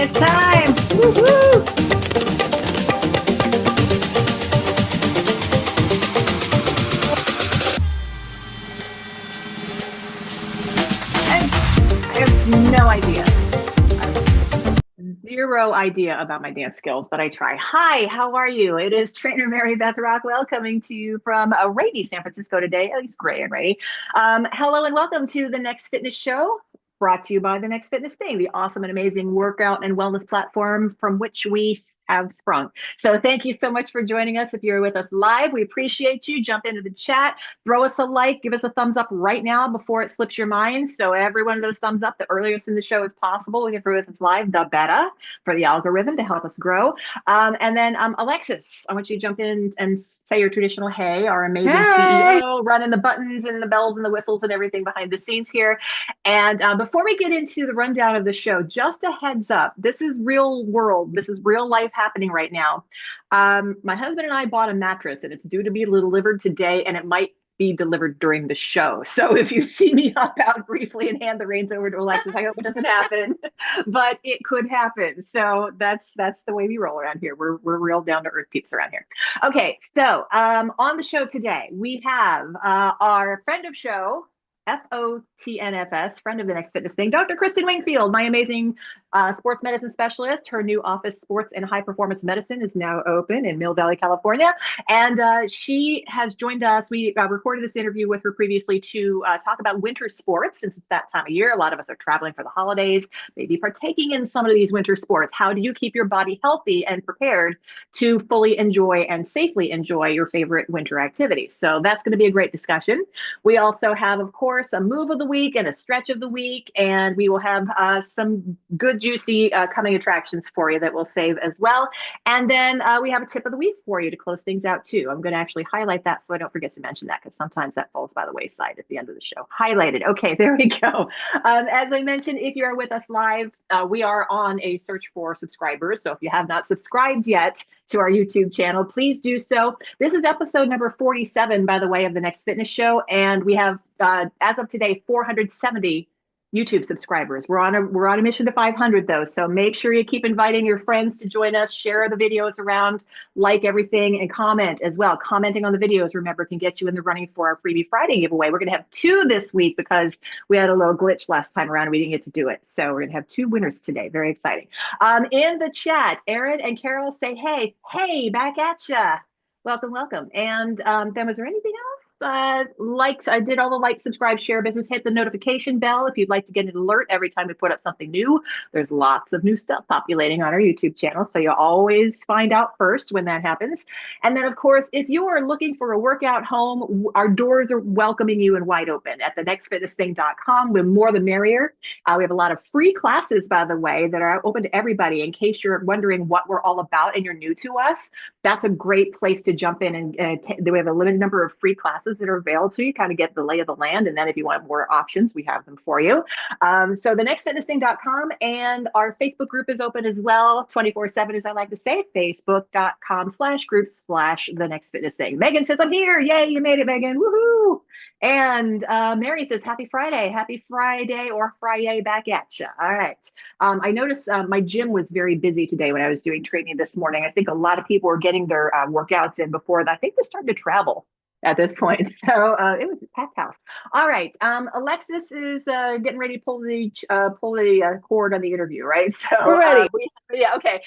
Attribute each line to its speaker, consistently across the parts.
Speaker 1: It's time. Woo-hoo. I have no idea. Zero idea about my dance skills, but I try. Hi, how are you? It is trainer Mary Beth Rockwell coming to you from a rainy San Francisco today, at least gray and rainy. Hello and welcome to the Next Fitness Show, brought to you by the Next Fitness Thing, the awesome and amazing workout and wellness platform from which we have sprung. So thank you so much for joining us. If you're with us live, we appreciate you. Jump into the chat, throw us a like, give us a thumbs up right now before it slips your mind. So every one of those thumbs up, the earliest in the show as possible, if you're with us live, the better for the algorithm to help us grow. And then Alexis, I want you to jump in and say your traditional hey, our amazing
Speaker 2: Hey!
Speaker 1: CEO, running the buttons and the bells and the whistles and everything behind the scenes here. And before we get into the rundown of the show, just a heads up, this is real world. This is real life happening right now. My husband and I bought a mattress and it's due to be delivered today, and it might be delivered during the show. So if you see me hop out briefly and hand the reins over to Alexis, I hope it doesn't happen, but it could happen. So that's the way we roll around here. We're real down to earth peeps around here. Okay, so on the show today, we have our friend of show, FOTNFS, friend of the Next Fitness Thing, Dr. Kristen Wingfield, my amazing sports medicine specialist. Her new office, Sports and High Performance Medicine, is now open in Mill Valley, California. And she has joined us. We recorded this interview with her previously to talk about winter sports, since it's that time of year. A lot of us are traveling for the holidays, maybe partaking in some of these winter sports. How do you keep your body healthy and prepared to fully enjoy and safely enjoy your favorite winter activities? So that's going to be a great discussion. We also have, of course, a move of the week and a stretch of the week, and we will have some good, juicy coming attractions for you that we'll save as well. And then we have a tip of the week for you to close things out too. I'm going to actually highlight that so I don't forget to mention that, because sometimes that falls by the wayside at the end of the show. Highlighted. Okay, there we go. As I mentioned, if you're with us live, we are on a search for subscribers. So if you have not subscribed yet to our YouTube channel, please do so. This is episode number 47, by the way, of the Next Fitness Show, and we have as of today, 470 YouTube subscribers. We're on a mission to 500 though. So make sure you keep inviting your friends to join us, share the videos around, like everything, and comment as well. Commenting on the videos, remember, can get you in the running for our Freebie Friday giveaway. We're going to have 2 this week because we had a little glitch last time around. We didn't get to do it. So we're going to have 2 winners today. Very exciting. In the chat, Aaron and Carol say, hey, back at ya. Welcome, welcome. And then was there anything else? Likes, I did all the like, subscribe, share business. Hit the notification bell if you'd like to get an alert every time we put up something new. There's lots of new stuff populating on our YouTube channel, so you'll always find out first when that happens. And then, of course, if you are looking for a workout home, our doors are welcoming you and wide open at thenextfitnessthing.com. The more the merrier. We have a lot of free classes, by the way, that are open to everybody. In case you're wondering what we're all about and you're new to us, that's a great place to jump in. And we have a limited number of free classes that are available to you, kind of get the lay of the land. And then if you want more options, we have them for you. So thenextfitnessthing.com, and our Facebook group is open as well, 24/7, as I like to say, facebook.com/groups/thenextfitnessthing. Megan says, I'm here. Yay, you made it, Megan. Woohoo. And Mary says, happy Friday, or Friday back at you. All right. I noticed my gym was very busy today when I was doing training this morning. I think a lot of people were getting their workouts in before that. I think they're starting to travel at this point. So it was a packed house. All right. Alexis is getting ready to pull the cord on the interview, right? So
Speaker 2: We're ready.
Speaker 1: yeah, okay.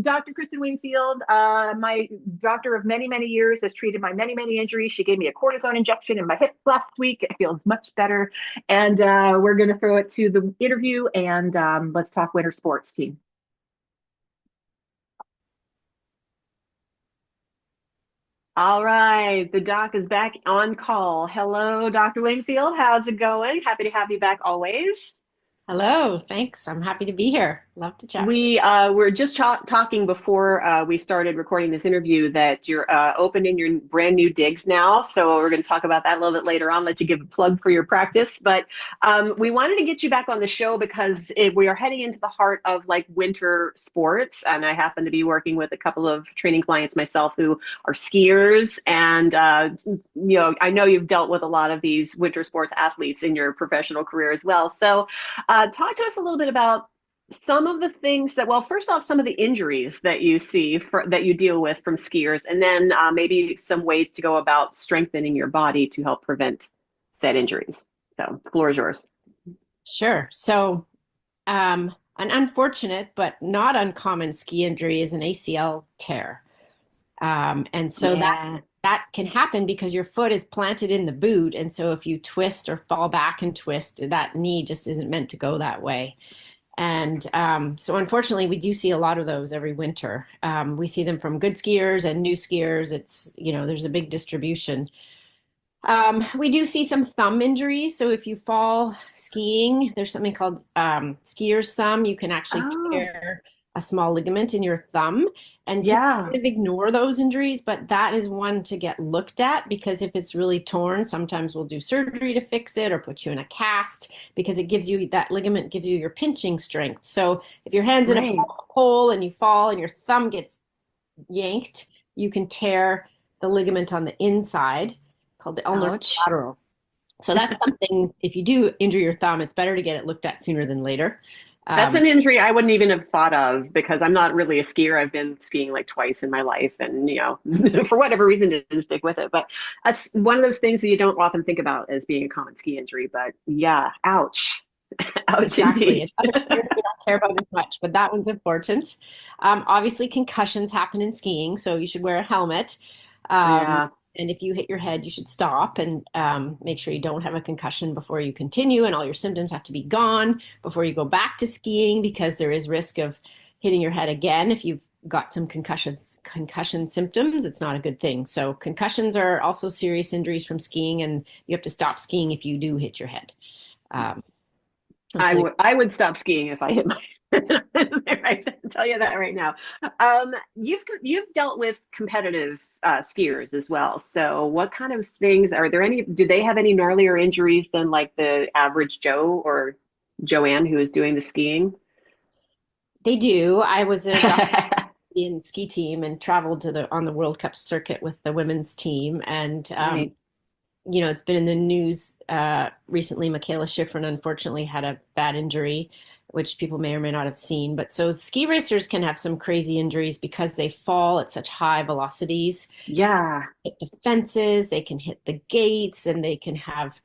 Speaker 1: Dr. Kristen Wingfield, my doctor of many, many years, has treated my many, many injuries. She gave me a cortisone injection in my hip last week. It feels much better. And we're going to throw it to the interview, and let's talk winter sports, team. All right, the doc is back on call. Hello, Dr. Wingfield. How's it going? Happy to have you back always.
Speaker 2: Hello, thanks. I'm happy to be here. Love to chat.
Speaker 1: We were just talking before we started recording this interview that you're opening your brand new digs now. So we're going to talk about that a little bit later on, let you give a plug for your practice. But we wanted to get you back on the show because we are heading into the heart of like winter sports. And I happen to be working with a couple of training clients myself who are skiers. And, I know you've dealt with a lot of these winter sports athletes in your professional career as well. So talk to us a little bit about
Speaker 3: some of the things that, well, first off, some of the injuries that you see that you deal with from skiers, and then maybe some ways to go about strengthening your body to help prevent said injuries. So, the floor is yours.
Speaker 2: Sure. So, an unfortunate but not uncommon ski injury is an ACL tear. And so
Speaker 3: Yeah,
Speaker 2: that can happen because your foot is planted in the boot. And so if you twist or fall back and twist, that knee just isn't meant to go that way. And so unfortunately, we do see a lot of those every winter. We see them from good skiers and new skiers. There's a big distribution. We do see some thumb injuries. So if you fall skiing, there's something called skier's thumb. You can actually
Speaker 3: oh,
Speaker 2: tear a small ligament in your thumb, and people
Speaker 3: yeah,
Speaker 2: kind of ignore those injuries, but that is one to get looked at because if it's really torn, sometimes we'll do surgery to fix it or put you in a cast because it gives you that ligament gives you your pinching strength. So if your hand's in a
Speaker 3: right.
Speaker 2: hole and you fall and your thumb gets yanked, you can tear the ligament on the inside called the ulnar
Speaker 3: Ouch.
Speaker 2: collateral. So that's something, if you do injure your thumb, it's better to get it looked at sooner than later.
Speaker 3: That's
Speaker 2: Um,
Speaker 3: an injury I wouldn't even have thought of because I'm not really a skier. I've been skiing like twice in my life, and for whatever reason, didn't stick with it. But that's one of those things that you don't often think about as being a common ski injury. But yeah, ouch, ouch
Speaker 2: exactly.
Speaker 3: indeed.
Speaker 2: And other players we don't care about as much, but that one's important. Obviously, concussions happen in skiing, so you should wear a helmet. Um,
Speaker 3: Yeah,
Speaker 2: and if you hit your head, you should stop and make sure you don't have a concussion before you continue, and all your symptoms have to be gone before you go back to skiing because there is risk of hitting your head again if you've got some concussion symptoms. It's not a good thing. So concussions are also serious injuries from skiing, and you have to stop skiing if you do hit your head. Um,
Speaker 3: I
Speaker 2: until you
Speaker 3: would I would stop skiing if I hit my. I can tell you that right now. You've dealt with competitive skiers as well. So what kind of things are there? Any? Do they have any gnarlier injuries than like the average Joe or Joanne who is doing the skiing?
Speaker 2: They do. I was a in ski team and traveled to the on the World Cup circuit with the women's team. And
Speaker 3: Right.
Speaker 2: it's been in the news recently. Michaela Schifrin unfortunately had a bad injury, which people may or may not have seen. But so ski racers can have some crazy injuries because they fall at such high velocities,
Speaker 3: Yeah.
Speaker 2: hit the fences, they can hit the gates, and they can have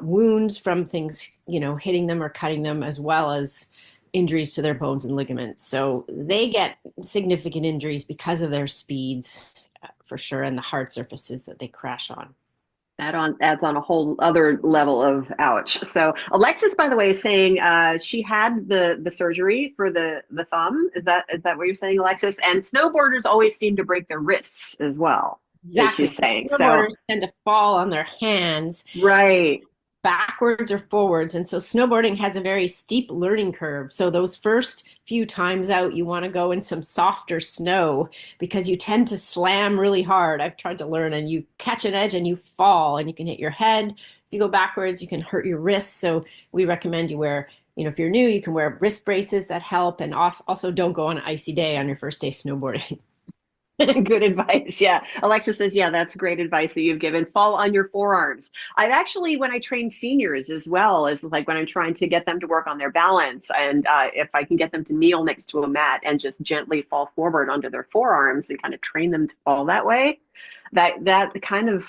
Speaker 2: wounds from things, hitting them or cutting them, as well as injuries to their bones and ligaments. So they get significant injuries because of their speeds, for sure, and the hard surfaces that they crash on.
Speaker 3: That on adds on a whole other level of ouch. So Alexis, by the way, is saying she had the surgery for the thumb. Is that what you're saying, Alexis? And snowboarders always seem to break their wrists as well, is
Speaker 2: Exactly.
Speaker 3: she's
Speaker 2: So
Speaker 3: saying. So
Speaker 2: snowboarders tend to fall on their hands
Speaker 3: right.
Speaker 2: backwards or forwards. And so snowboarding has a very steep learning curve. So those first few times out, you want to go in some softer snow because you tend to slam really hard. I've tried to learn, and you catch an edge and you fall and you can hit your head. If you go backwards, you can hurt your wrists. So we recommend you wear, if you're new, you can wear wrist braces that help. And also don't go on an icy day on your first day snowboarding.
Speaker 3: Good advice. Yeah. Alexa says, yeah, that's great advice that you've given. Fall on your forearms. I've actually, when I train seniors as well, is like when I'm trying to get them to work on their balance, and if I can get them to kneel next to a mat and just gently fall forward onto their forearms and kind of train them to fall that way, that kind of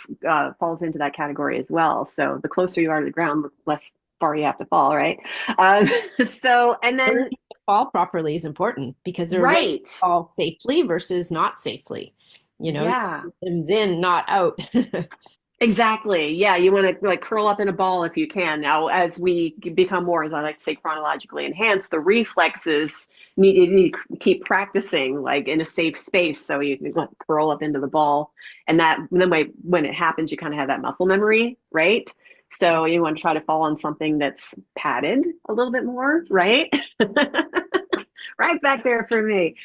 Speaker 3: falls into that category as well. So the closer you are to the ground, the less far you have to fall, right? Um, so, and then,
Speaker 2: Learning to fall properly is important because there are ways to
Speaker 3: right.
Speaker 2: fall safely versus not safely.
Speaker 3: Yeah.
Speaker 2: Systems in, not out.
Speaker 3: Exactly. Yeah, you want to like curl up in a ball if you can. Now, as we become more, as I like to say, chronologically enhanced, the reflexes you need to keep practicing like in a safe space. So you can like curl up into the ball, and that then when it happens, you kind of have that muscle memory, right? So you want to try to fall on something that's padded a little bit more, right? Right back there for me.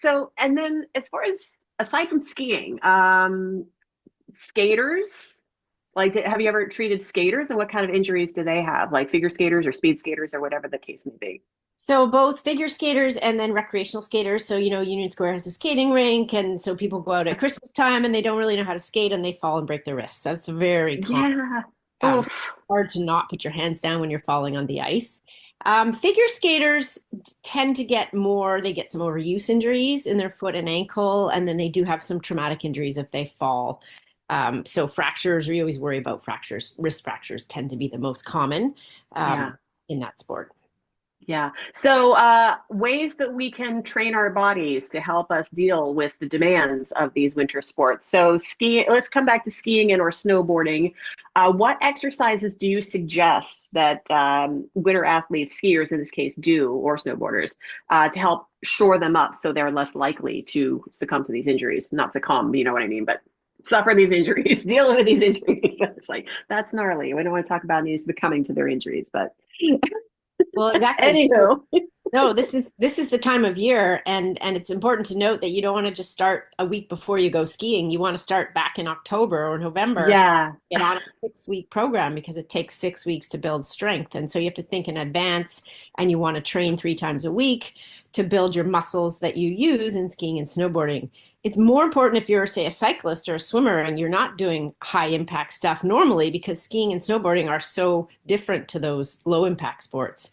Speaker 3: So, and then as far as aside from skiing, skaters, like have you ever treated skaters, and what kind of injuries do they have, like figure skaters or speed skaters or whatever the case may be?
Speaker 2: So both figure skaters and then recreational skaters. So, Union Square has a skating rink, and so people go out at Christmas time and they don't really know how to skate and they fall and break their wrists. That's very common.
Speaker 3: Yeah.
Speaker 2: So
Speaker 3: Oof.
Speaker 2: it's hard to not put your hands down when you're falling on the ice. Figure skaters tend to get more, they get some overuse injuries in their foot and ankle, and then they do have some traumatic injuries if they fall. So fractures, we always worry about fractures. Wrist fractures tend to be the most common
Speaker 3: Yeah.
Speaker 2: in that sport.
Speaker 3: Yeah. So, ways that we can train our bodies to help us deal with the demands of these winter sports. So, skiing, let's come back to skiing and or snowboarding. What exercises do you suggest that winter athletes, skiers in this case, do, or snowboarders, to help shore them up so they're less likely to succumb to these injuries? Not succumb, you know what I mean, but suffer these injuries, deal with these injuries. It's like, that's gnarly. We don't want to talk about these succumbing to their injuries, but
Speaker 2: Well, exactly. So,
Speaker 3: anywho.
Speaker 2: no, this is the time of year, and it's important to note that you don't want to just start a week before you go skiing. You want to start back in October or November,
Speaker 3: Yeah.
Speaker 2: get on a 6 week program because it takes 6 weeks to build strength. And so you have to think in advance, and you want to train 3 times a week to build your muscles that you use in skiing and snowboarding. It's more important if you're, say, a cyclist or a swimmer and you're not doing high impact stuff normally because skiing and snowboarding are so different to those low impact sports.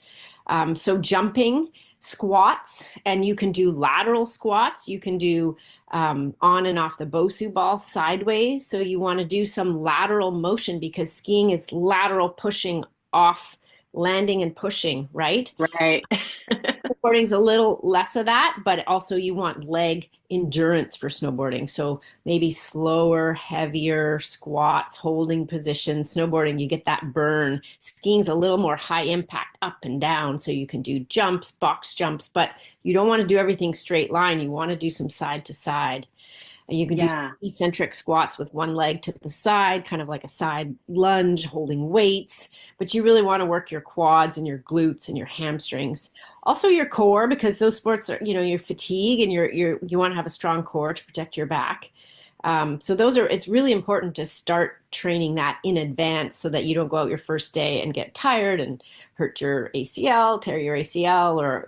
Speaker 2: So jumping, squats, and you can do lateral squats. You can do on and off the Bosu ball sideways. So you want to do some lateral motion because skiing is lateral pushing off, landing and pushing, right?
Speaker 3: Right.
Speaker 2: Snowboarding's a little less of that, but also you want leg endurance for snowboarding. So maybe slower, heavier squats, holding position. Snowboarding, you get that burn. Skiing's a little more high impact up and down. So you can do jumps, box jumps, but you don't want to do everything straight line. You want to do some side to side. You can do
Speaker 3: Yeah.
Speaker 2: eccentric squats with one leg to the side, kind of like a side lunge, holding weights. But you really want to work your quads and your glutes and your hamstrings. Also your core, because those sports are, your fatigue and you want to have a strong core to protect your back. So it's really important to start training that in advance so that you don't go out your first day and get tired and hurt your ACL, tear your ACL, or,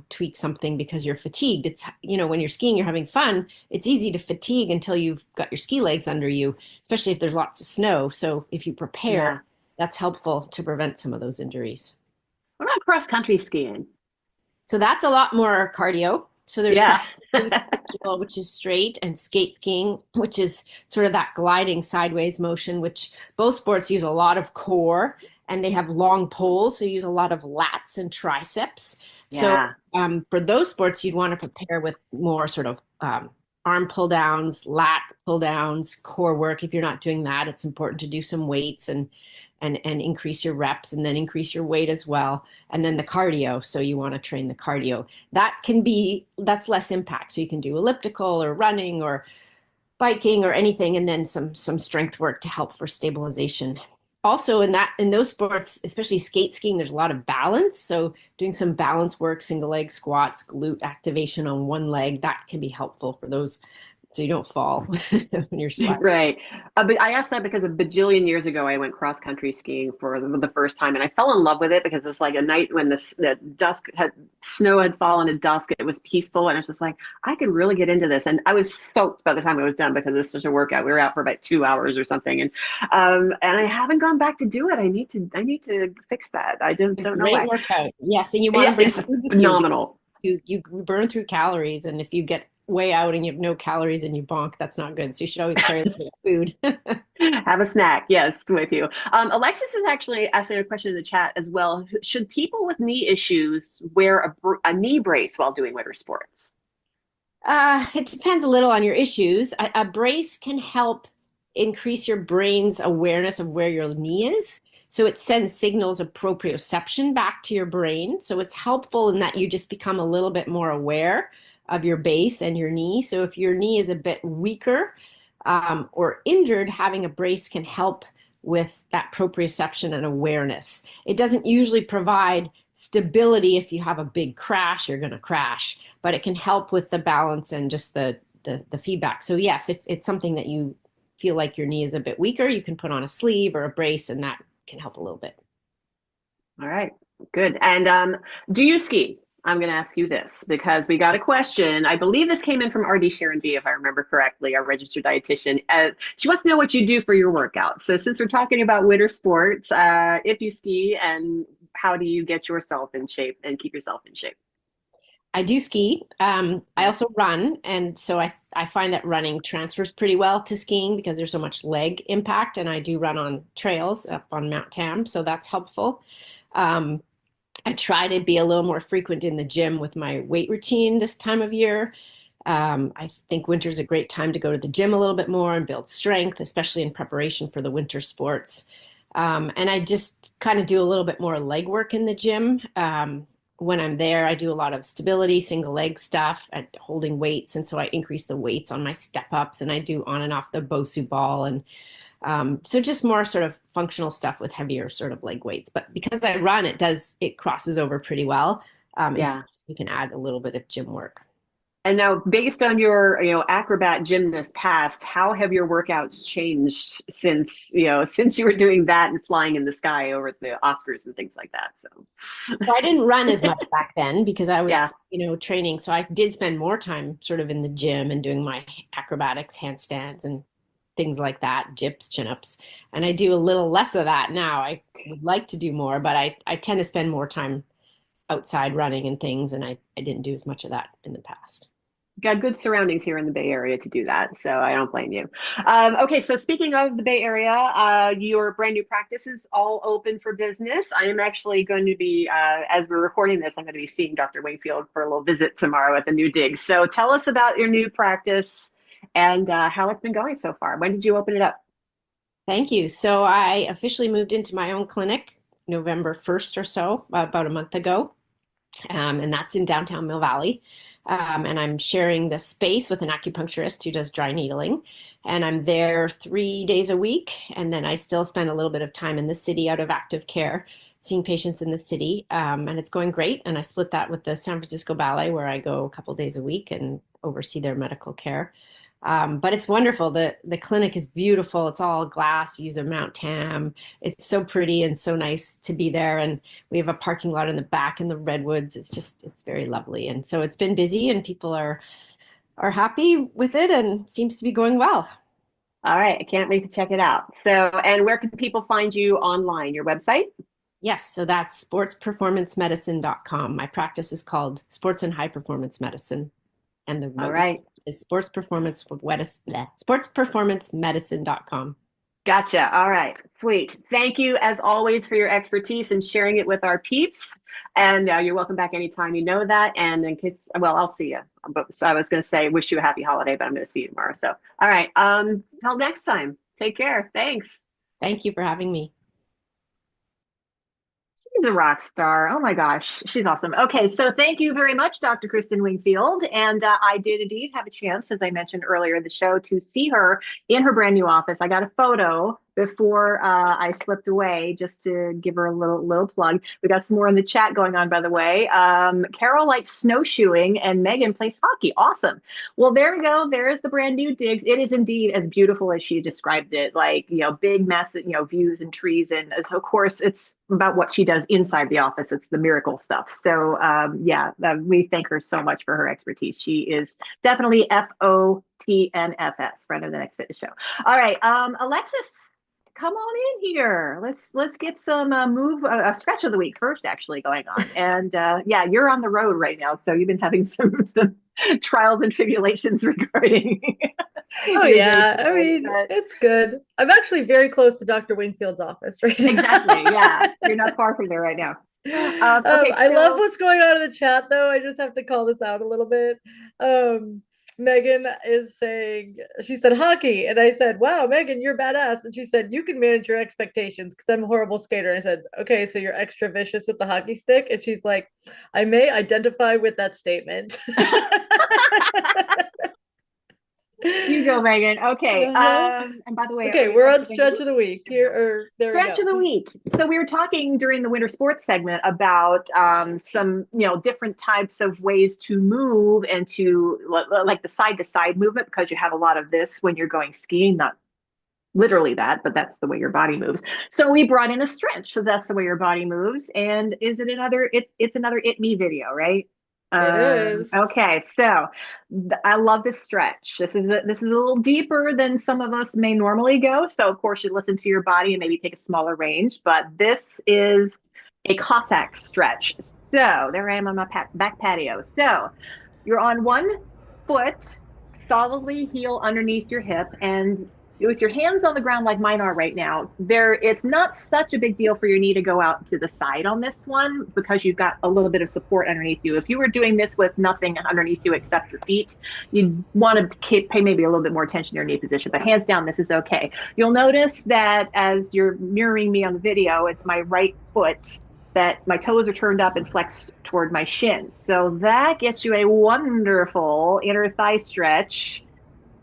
Speaker 2: tweak something because you're fatigued. It's, when you're skiing, you're having fun. It's easy to fatigue until you've got your ski legs under you, especially if there's lots of snow. So if you prepare,
Speaker 3: Yeah.
Speaker 2: that's helpful to prevent some of those injuries.
Speaker 3: What about cross country skiing?
Speaker 2: So that's a lot more cardio. So there's
Speaker 3: Yeah.
Speaker 2: cross country, which is straight, and skate skiing, which is sort of that gliding sideways motion, which both sports use a lot of core and they have long poles. So you use a lot of lats and triceps. So
Speaker 3: Yeah.
Speaker 2: for those sports, you'd want to prepare with more sort of arm pull downs, lat pull downs, core work. If you're not doing that, it's important to do some weights and increase your reps and then increase your weight as well. And then the cardio. So you want to train the cardio. That's less impact. So you can do elliptical or running or biking or anything, and then some strength work to help for stabilization. Also in those sports, especially skate skiing, there's a lot of balance. So doing some balance work, single leg squats, glute activation on one leg, that can be helpful for those so you don't fall when you're sliding.
Speaker 3: Right. But I asked that because a bajillion years ago, I went cross country skiing for the first time, and I fell in love with it because it was like a night when the snow had fallen at dusk. It was peaceful, and I was just like, I could really get into this. And I was stoked by the time it was done because it's such a workout. We were out for about 2 hours or something, and I haven't gone back to do it. I need to fix that. I just
Speaker 2: A
Speaker 3: don't know
Speaker 2: great
Speaker 3: why.
Speaker 2: workout. Yes, and you want
Speaker 3: Yeah,
Speaker 2: to bring
Speaker 3: it's
Speaker 2: food with you.
Speaker 3: phenomenal.
Speaker 2: You burn through calories, and if you get way out and you have no calories and you bonk, that's not good. So you should always carry a little bit of food.
Speaker 3: Have a snack. Yes, with you. Alexis is actually asking a question in the chat as well. Should people with knee issues wear a knee brace while doing winter sports?
Speaker 2: It depends a little on your issues. A brace can help increase your brain's awareness of where your knee is. So it sends signals of proprioception back to your brain. So it's helpful in that you just become a little bit more aware of your base and your knee. So if your knee is a bit weaker or injured, having a brace can help with that proprioception and awareness. It doesn't usually provide stability. If you have a big crash, you're going to crash, but it can help with the balance and just the feedback. So yes, if it's something that you feel like your knee is a bit weaker, you can put on a sleeve or a brace, and that can help a little bit.
Speaker 3: All right, good. And do you ski? I'm going to ask you this because we got a question. I believe this came in from RD Sharon B, if I remember correctly, our registered dietitian. She wants to know what you do for your workouts. So since we're talking about winter sports, if you ski and how do you get yourself in shape and keep yourself in shape?
Speaker 2: I do ski. I also run, and so I find that running transfers pretty well to skiing because there's so much leg impact, and I do run on trails up on Mount Tam, so that's helpful. Um, I try to be a little more frequent in the gym with my weight routine this time of year. I think winter's a great time to go to the gym a little bit more and build strength, especially in preparation for the winter sports. And I just kind of do a little bit more leg work in the gym. When I'm there, I do a lot of stability, single leg stuff, and holding weights. And so I increase the weights on my step ups and I do on and off the Bosu ball. And so just more sort of functional stuff with heavier sort of leg weights. But because I run, it crosses over pretty well.
Speaker 3: Yeah.
Speaker 2: You can add a little bit of gym work.
Speaker 3: And now, based on your, acrobat gymnast past, how have your workouts changed since you were doing that and flying in the sky over the Oscars and things like that? So,
Speaker 2: Well, I didn't run as much back then because I was,
Speaker 3: yeah.
Speaker 2: training. So I did spend more time sort of in the gym and doing my acrobatics, handstands, and things like that, dips, chin-ups. And I do a little less of that now. I would like to do more, but I tend to spend more time outside running and things, and I didn't do as much of that in the past.
Speaker 3: Got good surroundings here in the Bay Area to do that, so I don't blame you. Okay, so speaking of the Bay Area, your brand new practice is all open for business. I am actually going to be, as we're recording this, I'm going to be seeing Dr. Wingfield for a little visit tomorrow at the new dig. So tell us about your new practice and how it's been going so far. When did you open it up?
Speaker 2: Thank you. So I officially moved into my own clinic November 1st or so, about a month ago. And that's in downtown Mill Valley. And I'm sharing the space with an acupuncturist who does dry needling. And I'm there 3 days a week. And then I still spend a little bit of time in the city out of active care, seeing patients in the city. And it's going great. And I split that with the San Francisco Ballet, where I go a couple days a week and oversee their medical care. But it's wonderful. The clinic is beautiful. It's all glass, views of Mount Tam. It's so pretty and so nice to be there. And we have a parking lot in the back in the redwoods. It's very lovely. And so it's been busy and people are happy with it and seems to be going well.
Speaker 3: All right, I can't wait to check it out. So, and where can people find you online? Your website?
Speaker 2: Yes, so that's sportsperformancemedicine.com. My practice is called Sports and High Performance Medicine. And the
Speaker 3: All right.
Speaker 2: is sportsperformancemedicine.com.
Speaker 3: Gotcha. All right. Sweet. Thank you, as always, for your expertise and sharing it with our peeps. And you're welcome back anytime, you know that. And in case, well, I'll see you. But so I was going to say, wish you a happy holiday, but I'm going to see you tomorrow. So, all right. Till next time. Take care. Thanks.
Speaker 2: Thank you for having me.
Speaker 3: She's a rock star. Oh my gosh, she's awesome. Okay, so thank you very much, Dr. Kristen Wingfield. And I did indeed have a chance, as I mentioned earlier in the show, to see her in her brand new office. I got a photo before I slipped away, just to give her a little plug. We got some more in the chat going on, by the way. Carol likes snowshoeing and Megan plays hockey. Awesome. Well, there we go. There's the brand new digs. It is indeed as beautiful as she described it, like, big mess, views and trees. And of course, it's about what she does inside the office. It's the miracle stuff. So we thank her so much for her expertise. She is definitely FOTNFS, friend of the Next Fitness Show. All right, Alexis, come on in here. Let's get some a stretch of the week first, actually, going on. And you're on the road right now, so you've been having some trials and tribulations regarding.
Speaker 4: Oh yeah, I mean, it's good. I'm actually very close to Dr. Wingfield's office right now.
Speaker 3: Exactly. Yeah, you're not far from there right now. Okay,
Speaker 4: I love what's going on in the chat, though. I just have to call this out a little bit. Megan is saying, she said hockey, and I said, wow, Megan, you're badass. And she said, you can manage your expectations because I'm a horrible skater. And I said, okay, so you're extra vicious with the hockey stick? And she's like, I may identify with that statement.
Speaker 3: You go, Megan. Okay. And by the way,
Speaker 4: okay, we're on stretch of the week here. Or there
Speaker 3: stretch of the week. So we were talking during the winter sports segment about some, different types of ways to move and to like the side to side movement, because you have a lot of this when you're going skiing, not literally that, but that's the way your body moves. So we brought in a stretch. So that's the way your body moves. And is it another, it's another It Me video, right?
Speaker 4: It is.
Speaker 3: Okay, so I love this stretch. This is a little deeper than some of us may normally go. So of course you listen to your body and maybe take a smaller range, but this is
Speaker 1: a Cossack stretch. So there I am on my back patio. So you're on one foot, solidly heel underneath your hip, and with your hands on the ground like mine are right now, it's not such a big deal for your knee to go out to the side on this one because you've got a little bit of support underneath you. If you were doing this with nothing underneath you except your feet, you'd want to pay maybe a little bit more attention to your knee position, but hands down, this is okay. You'll notice that as you're mirroring me on the video, it's my right foot that my toes are turned up and flexed toward my shins. So that gets you a wonderful inner thigh stretch.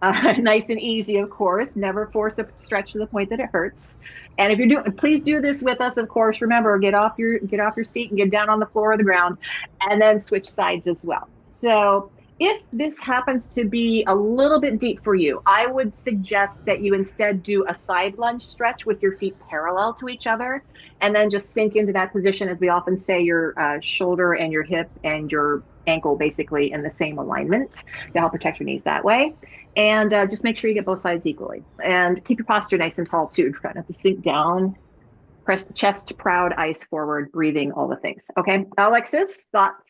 Speaker 1: Nice and easy, of course. Never force a stretch to the point that it hurts. And if you're doing, please do this with us. Of course, remember, get off your seat and get down on the floor or the ground, and then switch sides as well. So if this happens to be a little bit deep for you, I would suggest that you instead do a side lunge stretch with your feet parallel to each other, and then just sink into that position. As we often say, your shoulder and your hip and your ankle basically in the same alignment to help protect your knees that way. And just make sure you get both sides equally. And keep your posture nice and tall too. Try not to sink down. Press chest proud, eyes forward, breathing, all the things. Okay, Alexis, thoughts?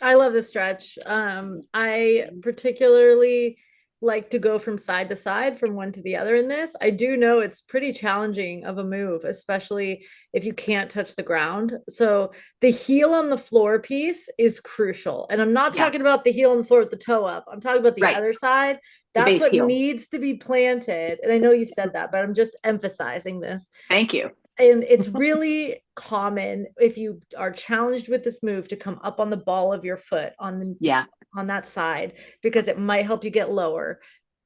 Speaker 4: I love this stretch. I particularly like to go from side to side, from one to the other in this. I do know it's pretty challenging of a move, especially if you can't touch the ground. So the heel on the floor piece is crucial. And I'm not talking about the heel on the floor with the toe up. I'm talking about the other side. That foot needs to be planted. And I know you said that, but I'm just emphasizing this.
Speaker 1: Thank you.
Speaker 4: And it's really common if you are challenged with this move to come up on the ball of your foot on that side, because it might help you get lower.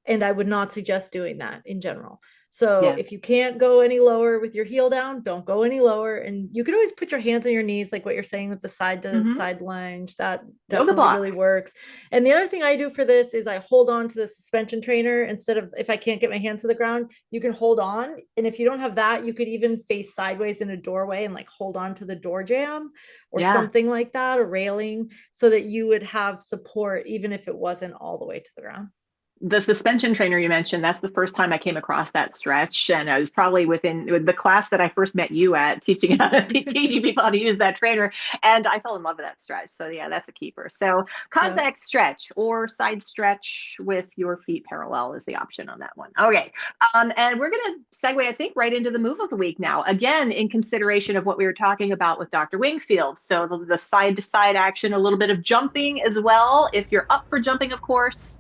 Speaker 4: And I would not suggest doing that in general. So if you can't go any lower with your heel down, don't go any lower. And you can always put your hands on your knees, like what you're saying with the side to side lunge. That definitely really works. And the other thing I do for this is I hold on to the suspension trainer instead of, if I can't get my hands to the ground, you can hold on. And if you don't have that, you could even face sideways in a doorway and like hold on to the door jamb or something like that, a railing, so that you would have support even if it wasn't all the way to the ground.
Speaker 1: The suspension trainer you mentioned, that's the first time I came across that stretch. And I was probably within the class that I first met you at, teaching people how to use that trainer. And I fell in love with that stretch. So yeah, that's a keeper. So Cossack stretch or side stretch with your feet parallel is the option on that one. Okay. And we're going to segue, I think, right into the move of the week now, again, in consideration of what we were talking about with Dr. Wingfield. So the side to side action, a little bit of jumping as well, if you're up for jumping, of course.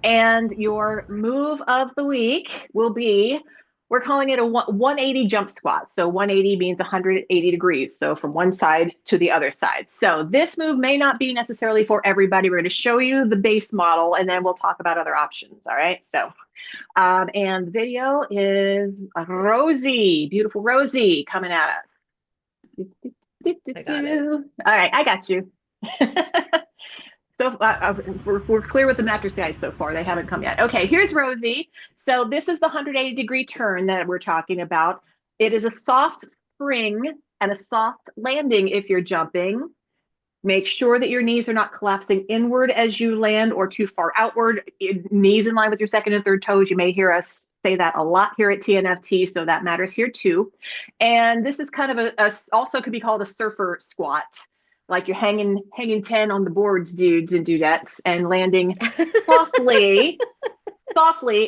Speaker 1: And your move of the week will be, we're calling it a 180 jump squat. So 180 means 180 degrees. So from one side to the other side. So this move may not be necessarily for everybody. We're going to show you the base model and then we'll talk about other options. All right. So, and the video is Rosie, beautiful Rosie coming at us.
Speaker 4: I got it.
Speaker 1: All right. I got you. So we're clear with the mattress guys so far. They haven't come yet. Okay, here's Rosie. So this is the 180-degree turn that we're talking about. It is a soft spring and a soft landing if you're jumping. Make sure that your knees are not collapsing inward as you land or too far outward. Knees in line with your second and third toes. You may hear us say that a lot here at TNFT, so that matters here too. And this is kind of also could be called a surfer squat. Like you're hanging 10 on the boards, dudes and dudettes, and landing softly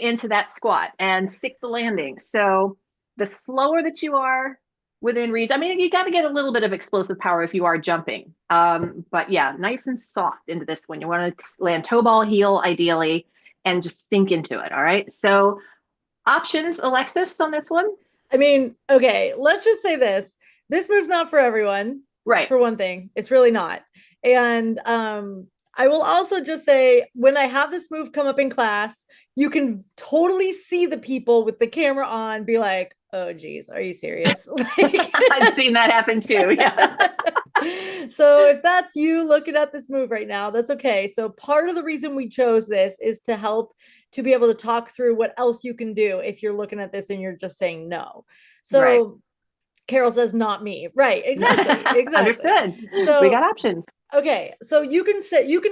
Speaker 1: into that squat and stick the landing. So the slower that you are within reason, I mean, you got to get a little bit of explosive power if you are jumping. But yeah, nice and soft into this one. You want to land toe ball heel ideally and just sink into it. All right. So options, Alexis, on this one?
Speaker 4: I mean, okay, let's just say this. This move's not for everyone.
Speaker 1: Right.
Speaker 4: For one thing, it's really not. And I will also just say, when I have this move come up in class, you can totally see the people with the camera on be like, oh, geez, are you serious?
Speaker 1: I've seen that happen too. Yeah.
Speaker 4: So if that's you looking at this move right now, that's okay. So part of the reason we chose this is to help to be able to talk through what else you can do if you're looking at this and you're just saying no. So Carol says, not me. Right. Exactly.
Speaker 1: Understood.
Speaker 4: So
Speaker 1: we got options.
Speaker 4: Okay. So you can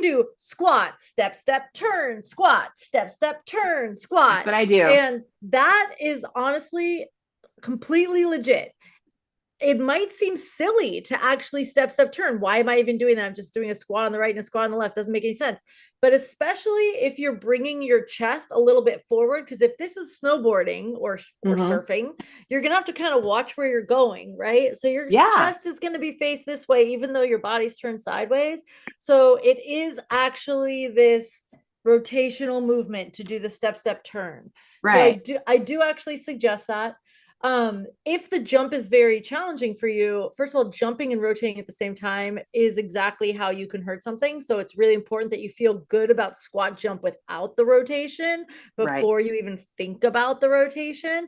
Speaker 4: do squat, step, step, turn, squat, step, step, turn, squat.
Speaker 1: That's what I do.
Speaker 4: And that is honestly completely legit. it might seem silly to actually step turn. Why am I even doing that? I'm just doing a squat on the right and a squat on the left. Doesn't make any sense. But especially if you're bringing your chest a little bit forward, because if this is snowboarding or surfing, you're gonna have to kind of watch where you're going, right? So your chest is going to be faced this way, even though your body's turned sideways. So it is actually this rotational movement to do the step turn.
Speaker 3: Right.
Speaker 4: So I do actually suggest that. If the jump is very challenging for you, first of all, jumping and rotating at the same time is exactly how you can hurt something. So it's really important that you feel good about squat jump without the rotation before you even think about the rotation.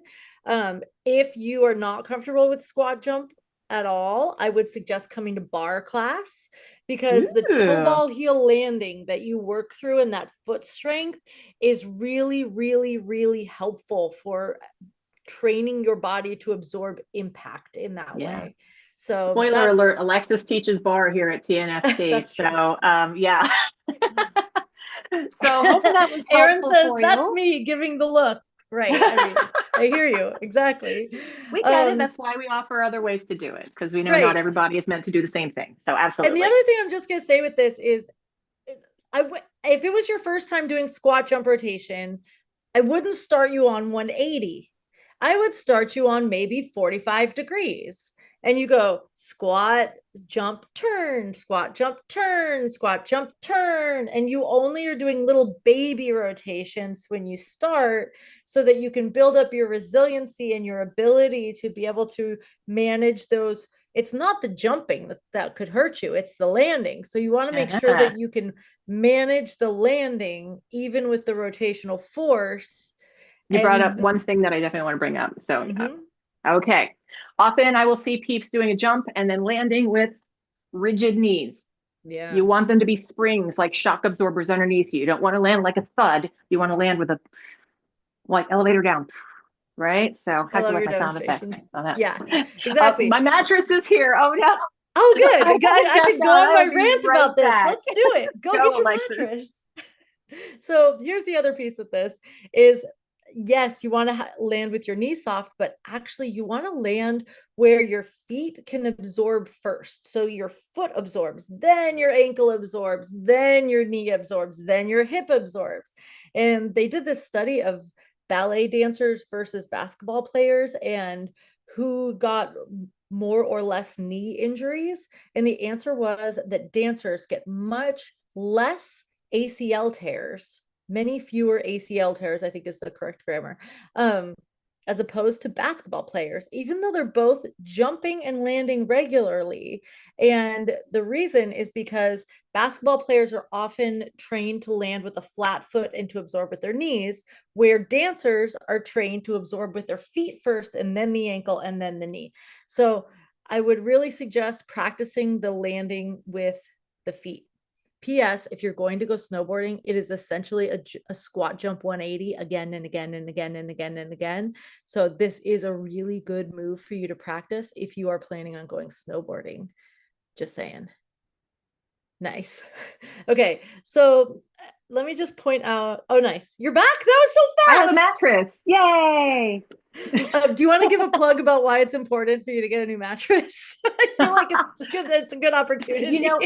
Speaker 4: If you are not comfortable with squat jump at all, I would suggest coming to bar class, because the toe ball heel landing that you work through and that foot strength is really, really, really helpful for training your body to absorb impact in that way. So
Speaker 3: spoiler alert, Alexis teaches bar here at TNFT. So yeah. So hopefully that was helpful.
Speaker 4: Aaron says that's me giving the look. Right. I mean, I hear you. Exactly.
Speaker 3: We get it. That's why we offer other ways to do it, because we know not everybody is meant to do the same thing. So absolutely.
Speaker 4: And the other thing I'm just going to say with this is, if it was your first time doing squat jump rotation, I wouldn't start you on 180. I would start you on maybe 45 degrees, and you go squat, jump, turn, squat, jump, turn, squat, jump, turn. And you only are doing little baby rotations when you start, so that you can build up your resiliency and your ability to be able to manage those. It's not the jumping that could hurt you, it's the landing. So you want to make sure that you can manage the landing even with the rotational force.
Speaker 3: You brought up one thing that I definitely want to bring up. So, okay. Often I will see peeps doing a jump and then landing with rigid knees.
Speaker 4: Yeah.
Speaker 3: You want them to be springs, like shock absorbers underneath you. You don't want to land like a thud. You want to land with a, like, elevator down. Right? So
Speaker 4: I
Speaker 3: how
Speaker 4: love
Speaker 3: do
Speaker 4: your
Speaker 3: my sound effects?
Speaker 4: Yeah, exactly.
Speaker 3: My mattress is here. Oh no.
Speaker 4: Oh, good. I could go on my rant about this. Let's do it. Go get your mattress. So here's the other piece of this is, yes, you want to land with your knee soft, but actually you want to land where your feet can absorb first. So your foot absorbs, then your ankle absorbs, then your knee absorbs, then your hip absorbs. And they did this study of ballet dancers versus basketball players and who got more or less knee injuries. And the answer was that dancers get much less ACL tears, many fewer ACL tears, I think is the correct grammar, as opposed to basketball players, even though they're both jumping and landing regularly. And the reason is because basketball players are often trained to land with a flat foot and to absorb with their knees, where dancers are trained to absorb with their feet first and then the ankle and then the knee. So I would really suggest practicing the landing with the feet. P.S. If you're going to go snowboarding, it is essentially a squat jump 180 again and again and again and again and again. So this is a really good move for you to practice if you are planning on going snowboarding. Just saying. Nice. Okay, so let me just point out. Oh, nice. You're back? That was so fast.
Speaker 3: I have a mattress. Yay.
Speaker 4: Do you want to give a plug about why it's important for you to get a new mattress? I feel like it's a good opportunity.
Speaker 3: You know,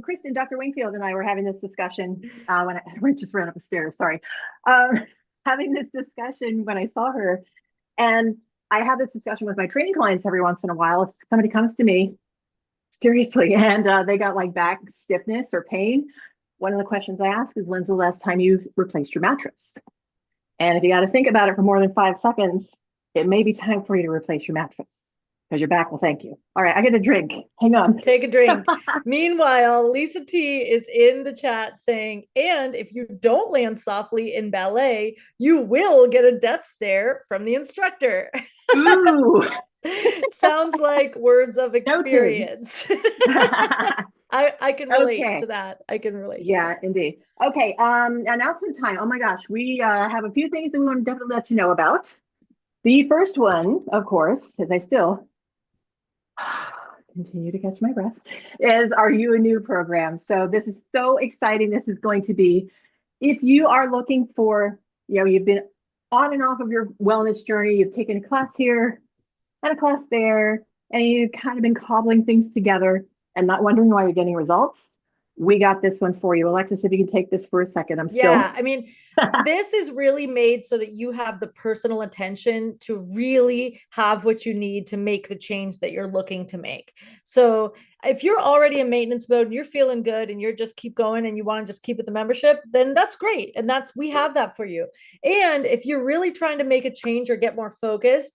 Speaker 3: Kristen, Dr. Wingfield and I were having this discussion when I just ran up the stairs, sorry. Having this discussion when I saw her, and I have this discussion with my training clients every once in a while. If somebody comes to me, seriously, and they got like back stiffness or pain, one of the questions I ask is, when's the last time you replaced your mattress? And if you got to think about it for more than 5 seconds, it may be time for you to replace your mattress, because your back will thank you. All right, I get a drink. Hang on.
Speaker 4: Take a drink. Meanwhile, Lisa T is in the chat saying, and if you don't land softly in ballet, you will get a death stare from the instructor.
Speaker 3: Ooh.
Speaker 4: Sounds like words of experience. I can relate to that. I can relate.
Speaker 3: Yeah, indeed. Okay, announcement time. Oh my gosh, we have a few things that we want to definitely let you know about. The first one, of course, as I still continue to catch my breath, is our You Anew program. So this is so exciting. This is going to be, if you are looking for, you've been on and off of your wellness journey, you've taken a class here,
Speaker 1: and a class there, and you've kind of been cobbling things together and not wondering why you're getting results, we got this one for you. Alexis, if you can take this for a second, I'm
Speaker 4: Yeah,
Speaker 1: still.
Speaker 4: I mean, this is really made so that you have the personal attention to really have what you need to make the change that you're looking to make. So, if you're already in maintenance mode and you're feeling good and you're just keep going and you want to just keep with the membership, then that's great. And we have that for you. And if you're really trying to make a change or get more focused,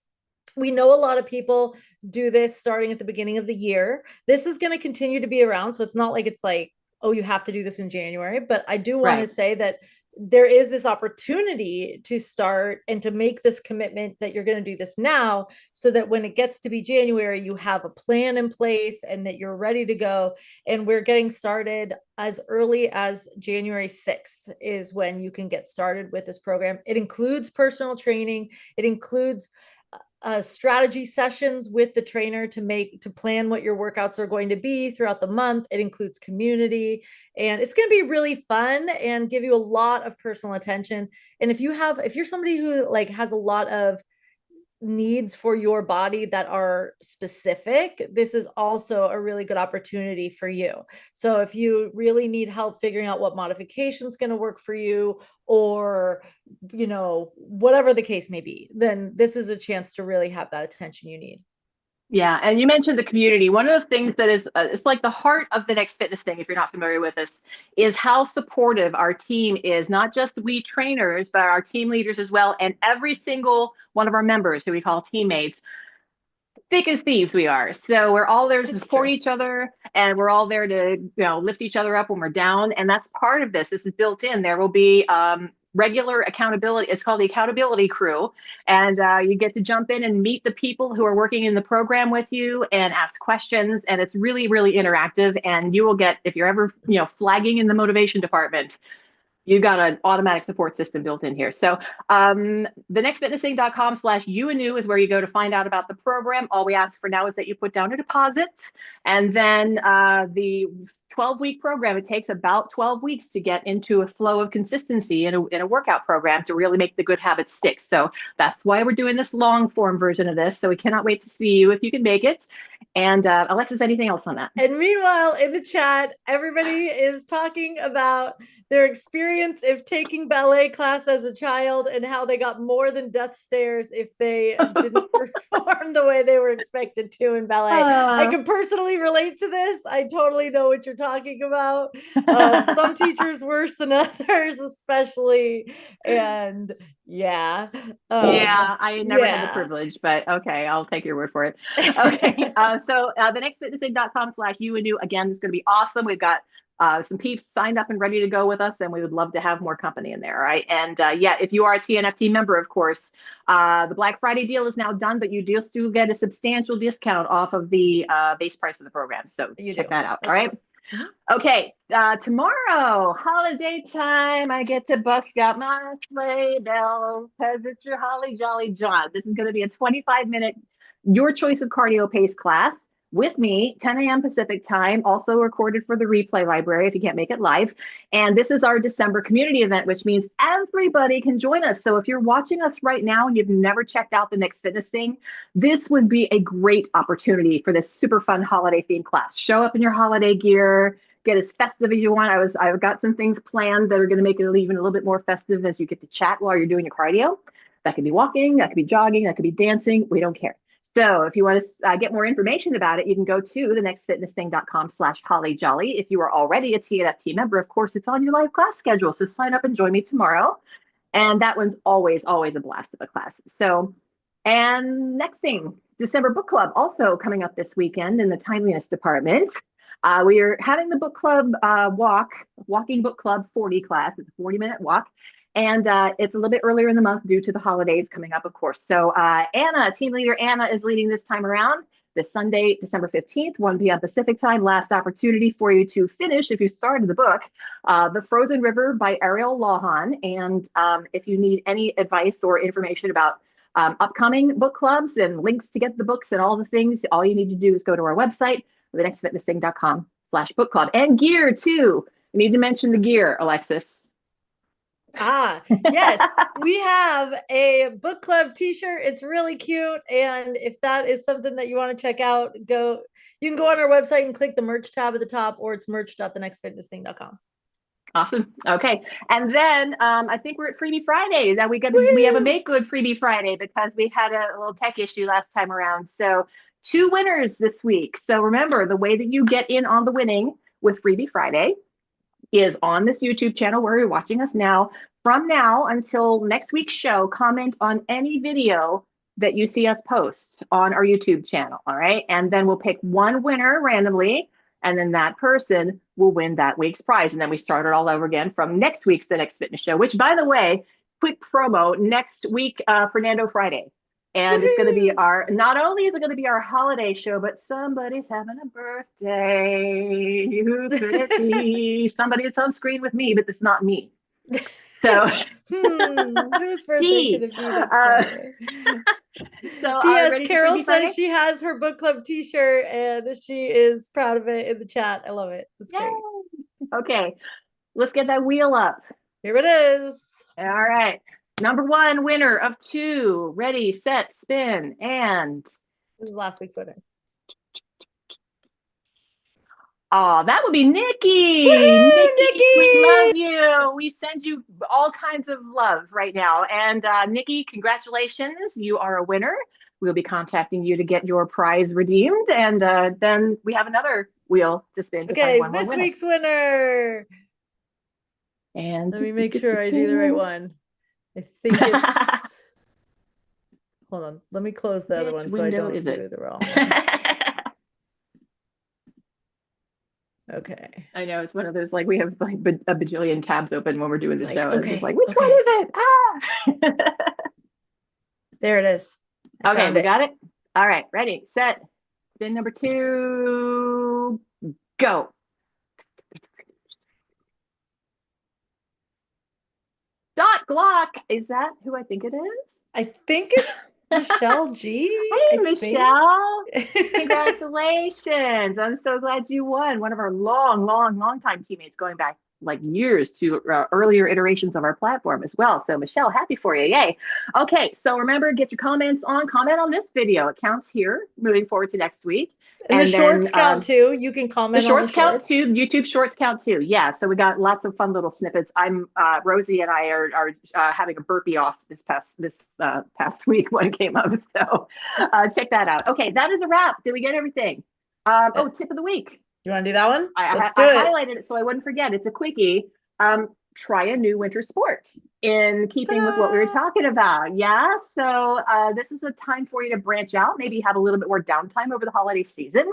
Speaker 4: we know a lot of people do this starting at the beginning of the year. This is going to continue to be around. So it's not like it's like, oh, you have to do this in January. But I do want to say that there is this opportunity to start and to make this commitment that you're going to do this now, so that when it gets to be January, you have a plan in place and that you're ready to go. And we're getting started as early as January 6th is when you can get started with this program. It includes personal training. It includes strategy sessions with the trainer to plan what your workouts are going to be throughout the month. It includes community, and it's going to be really fun and give you a lot of personal attention. And if you're somebody who like has a lot of needs for your body that are specific, this is also a really good opportunity for you. So if you really need help figuring out what modification is going to work for you, or whatever the case may be, then this is a chance to really have that attention you need.
Speaker 1: Yeah, and you mentioned the community. One of the things that is, it's like the heart of the Next Fitness thing, if you're not familiar with this, is how supportive our team is, not just we trainers, but our team leaders as well, and every single one of our members who we call teammates. Thick as thieves we are. So we're all there to support each other, and we're all there to lift each other up when we're down. And that's part of this. This is built in. There will be regular accountability. It's called the accountability crew. And you get to jump in and meet the people who are working in the program with you and ask questions. And it's really, really interactive. And you will get, if you're ever, flagging in the motivation department, you got an automatic support system built in here. So thenextfitnessthing.com/You Anew is where you go to find out about the program. All we ask for now is that you put down a deposit, and then the 12-week program, it takes about 12 weeks to get into a flow of consistency in a workout program to really make the good habits stick. So that's why we're doing this long form version of this. So we cannot wait to see you if you can make it. And Alexis, anything else on that?
Speaker 4: And meanwhile, in the chat, everybody is talking about their experience of taking ballet class as a child and how they got more than death stares if they didn't perform the way they were expected to in ballet. I can personally relate to this. I totally know what you're talking about. Some teachers worse than others, especially. And yeah.
Speaker 1: I never had the privilege, but okay, I'll take your word for it. Okay. So thenextfitnessthing.com/You Anew. Again, it's going to be awesome. We've got some peeps signed up and ready to go with us, and we would love to have more company in there. All right. And if you are a TNFT member, of course, the Black Friday deal is now done, but you do still get a substantial discount off of the base price of the program. So check that out. All right. Okay, tomorrow, holiday time, I get to bust out my sleigh bells because it's your holly jolly jaunt. This is going to be a 25-minute, your choice of cardio pace class with me, 10 a.m. Pacific time, also recorded for the replay library if you can't make it live. And this is our December community event, which means everybody can join us. So if you're watching us right now and you've never checked out the Next Fitness thing, this would be a great opportunity for this super fun holiday themed class. Show up in your holiday gear, get as festive as you want. I've got some things planned that are going to make it even a little bit more festive as you get to chat while you're doing your cardio. That could be walking, that could be jogging, that could be dancing. We don't care. So if you want to get more information about it, you can go to thenextfitnessthing.com/hollyjolly. If you are already a TNFT member, of course, it's on your live class schedule. So sign up and join me tomorrow. And that one's always, always a blast of a class. So, and next thing, December book club also coming up this weekend in the timeliness department. We are having the book club walking book club 40 class. It's a 40-minute walk. And it's a little bit earlier in the month due to the holidays coming up, of course. So Anna, team leader Anna, is leading this time around. This Sunday, December 15th, 1 p.m. Pacific time. Last opportunity for you to finish, if you started the book, The Frozen River by Ariel Lawhon. And if you need any advice or information about upcoming book clubs and links to get the books and all the things, all you need to do is go to our website, thenextfitnessthing.com/book club. And gear, too. You need to mention the gear, Alexis.
Speaker 4: Yes, we have a book club t-shirt. It's really cute. And if that is something that you want to check out, you can go on our website and click the merch tab at the top, or it's merch.thenextfitnessthing.com.
Speaker 1: Awesome. Okay. And then I think we're at Freebie Friday. Now we have a Make Good Freebie Friday because we had a little tech issue last time around. So 2 winners this week. So remember, the way that you get in on the winning with Freebie Friday is on this YouTube channel where you're watching us now. From now until next week's show, comment on any video that you see us post on our YouTube channel. All right. And then we'll pick one winner randomly. And then that person will win that week's prize. And then we start it all over again from next week's The Next Fitness Show, which, by the way, quick promo, next week, Fernando Friday. And it's going to be not only is it going to be our holiday show, but somebody's having a birthday. Who could it be? Somebody that's on screen with me, but it's not me. So,
Speaker 4: whose birthday could it be next Friday?
Speaker 1: So,
Speaker 4: P.S. Carol says she has her book club t-shirt and she is proud of it in the chat. I love it. It's great.
Speaker 1: Okay, let's get that wheel up.
Speaker 4: Here it is.
Speaker 1: All right. Number 1 winner of 2. Ready, set, spin, and
Speaker 4: this is last week's winner.
Speaker 1: Oh, that would be Nikki.
Speaker 4: Nikki,
Speaker 1: we love you. We send you all kinds of love right now. And Nikki, congratulations. You are a winner. We'll be contacting you to get your prize redeemed. And then we have another wheel to spin.
Speaker 4: Okay, this week's winner.
Speaker 1: And
Speaker 4: let me make sure I do the right one. I think it's hold on. Let me close the other one so I don't do the wrong one. Okay.
Speaker 1: I know it's one of those, like, we have like a bajillion tabs open when we're doing the show.
Speaker 4: Okay.
Speaker 1: It's like, which one is it?
Speaker 4: There it is.
Speaker 1: Okay, we got it. All right, ready, set, spin number 2, go. Dot Glock. Is that who I think it is?
Speaker 4: I think it's Michelle G.
Speaker 1: Hey, Michelle. Congratulations. I'm so glad you won. One of our long time teammates going back like years to earlier iterations of our platform as well. So Michelle, happy for you. Yay. Okay. So remember, get your comment on this video. It counts here moving forward to next week.
Speaker 4: And the shorts count too. You can comment
Speaker 1: the shorts count too. YouTube shorts count too. Yeah. So we got lots of fun little snippets. Rosie and I are having a burpee off this past week when it came up. So check that out. Okay, that is a wrap. Did we get everything? Tip of the week.
Speaker 4: You want to do that one?
Speaker 1: I highlighted it so I wouldn't forget. It's a quickie. Try a new winter sport in keeping with what we were talking about. Yeah. So this is a time for you to branch out, maybe have a little bit more downtime over the holiday season.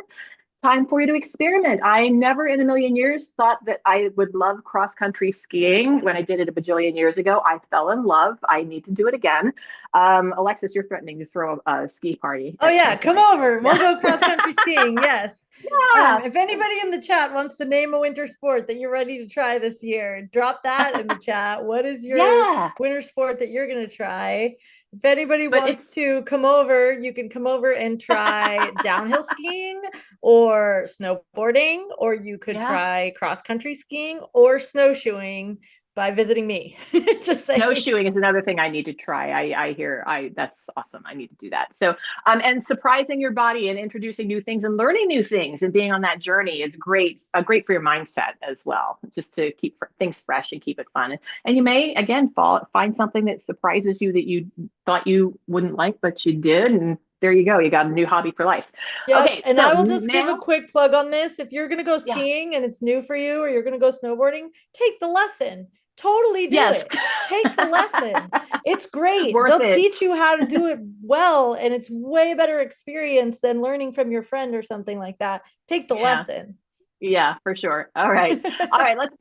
Speaker 1: Time for you to experiment. I never in a million years thought that I would love cross-country skiing. When I did it a bajillion years ago, I fell in love. I need to do it again. Alexis, you're threatening to throw a ski party.
Speaker 4: Oh yeah, come over. We'll go cross-country skiing. Yes.
Speaker 1: Yeah.
Speaker 4: If anybody in the chat wants to name a winter sport that you're ready to try this year, drop that in the chat. What is your winter sport that you're going to try? If anybody wants to come over, you can come over and try downhill skiing or snowboarding, or you could try cross-country skiing or snowshoeing by visiting me. Just saying.
Speaker 1: Snowshoeing is another thing I need to try. I hear that's awesome. I need to do that. So, and surprising your body and introducing new things and learning new things and being on that journey is great for your mindset as well, just to keep things fresh and keep it fun. And you may, again, find something that surprises you that you thought you wouldn't like, but you did. And there you go. You got a new hobby for life.
Speaker 4: Yep. Okay. And so I will just give a quick plug on this. If you're going to go skiing and it's new for you, or you're going to go snowboarding, take the lesson. Totally do it. Take the lesson. It's great. They'll teach you how to do it well, and it's way better experience than learning from your friend or something like that. Take the lesson.
Speaker 1: Yeah, for sure. All right. All right. Let's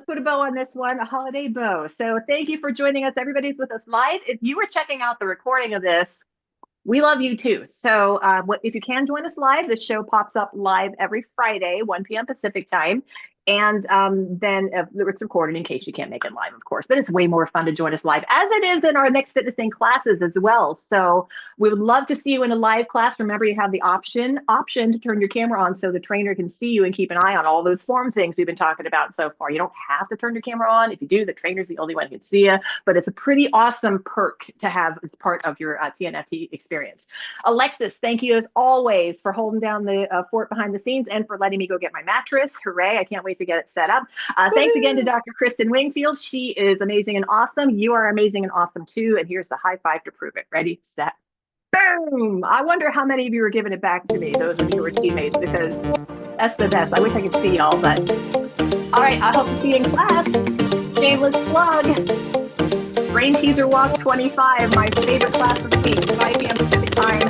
Speaker 1: put a bow on this one, a holiday bow. So thank you for joining us. Everybody's with us live. If you were checking out the recording of this, we love you too. So if you can join us live, the show pops up live every Friday, 1 p.m. Pacific time. And then it's recorded in case you can't make it live, of course. But it's way more fun to join us live, as it is in our next Fitness Thing classes as well. So we would love to see you in a live class. Remember, you have the option to turn your camera on so the trainer can see you and keep an eye on all those form things we've been talking about so far. You don't have to turn your camera on. If you do, the trainer's the only one who can see you. But it's a pretty awesome perk to have as part of your TNFT experience. Alexis, thank you as always for holding down the fort behind the scenes and for letting me go get my mattress. Hooray, I can't wait to get it set up. Thanks again to Dr. Kristen Wingfield. She is amazing and awesome. You are amazing and awesome too. And here's the high five to prove it. Ready, set, boom. I wonder how many of you are giving it back to me, those of you who are teammates, because that's the best. I wish I could see y'all, but all right, I hope to see you in class. Shameless plug. Brain Teaser Walk 25, my favorite class of the week, 5 p.m. Pacific time.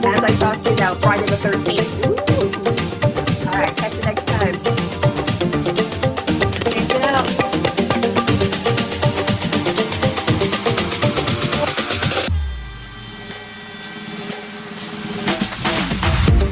Speaker 1: As I talked to you now, Friday the 13th.